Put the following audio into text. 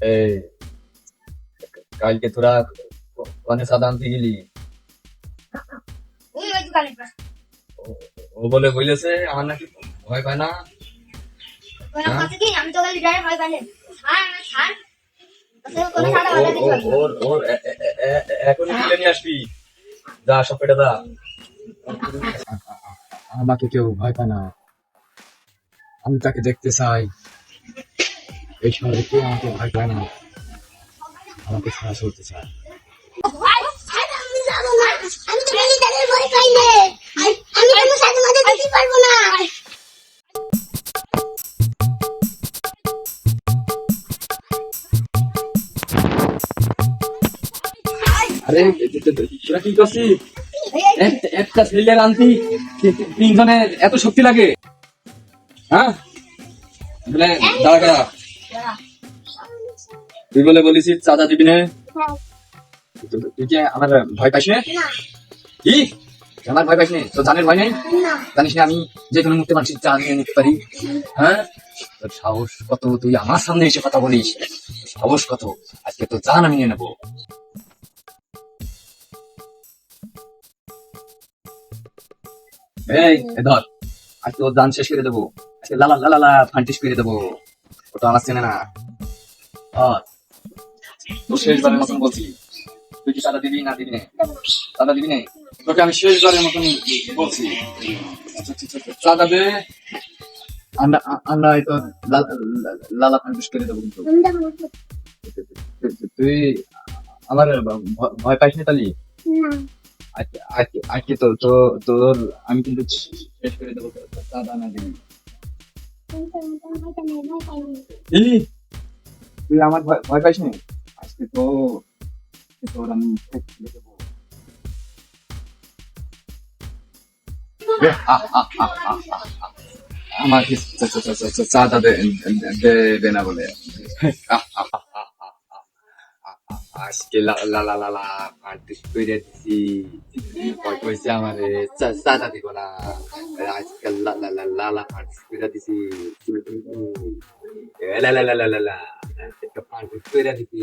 এই কালকে তোরা মানে সাদা আনতে গেলি, ও- ও বলে বলেছে আমার নাকি ভয় পায় না। হ্যাঁ? ওর এখনই তুলে নিয়ে আসবি, যা সব পেটে দা। আমাকে কেউ ভয় পায় না, আমি তাকে দেখতে চাই। এই শহরে কেউ আমাকে ভয় পায় না, আমাকে ছাড়া চলতে চায়। আমি তো মিলিটারির ভয় পাই না। আমি তোমার সাথে মাঝে দিতে পারবো না। আরে তোরা কি করছিস? একটা ছেলের আনতি তিনজনের এত শক্তি লাগে? হ্যাঁ বলে দাঁড়া দাঁড়া। তুই বলে বলিস চাঁদা দিবি না? তুই কি আমার ভয় পাইস না? কি আমার ভয় পাইস না? তো জানের ভয় নেই? জানিস না আমি যে কোনো মুহূর্তে মানুষের জান নিয়ে নিতে পারি? হ্যাঁ তোর সাহস কত তুই আমার সামনে এসে কথা বলিস? সাহস কত? আজকে তো জান আমি নিয়ে নেবো। এই ধর, আজকে ওর দান শেষ করে দেবো। আজকে লালা লালা লা ফান্টিস করে দেবো। ওটা আমার চেনে না। আর তো শেষবারের মতন বলছি, তুই কি সাদা দিবি না দিবি না? সাদা দিবি না? তোকে আমি শেষবারের মতন বলছি, সাদা দে। আমরা আমরা হয়তো লালা ফান্টিস করে দেবো, কিন্তু তুই আমার ভয় পাইস না তালি? আজকে আজকে আজকে তো তো তোর আমি কিন্তু শেষ করে দেবো, সাদা না দিবি। এই, তুই আমার ভয় পাইস না? আজকে তো তোর আমি শেষ করে দেবো। আমাকে চাঁদা দেবে না বলে আজকে লা লা লা লা লা ফান্টিস করে দিছি। ভয় কইছে আমারে চাঁদা দিব না, আজকে লা লা লা লা লা ফান্টিস করে দিছি। লা লা লা লা লা লা ফান্টিস করে দিছি।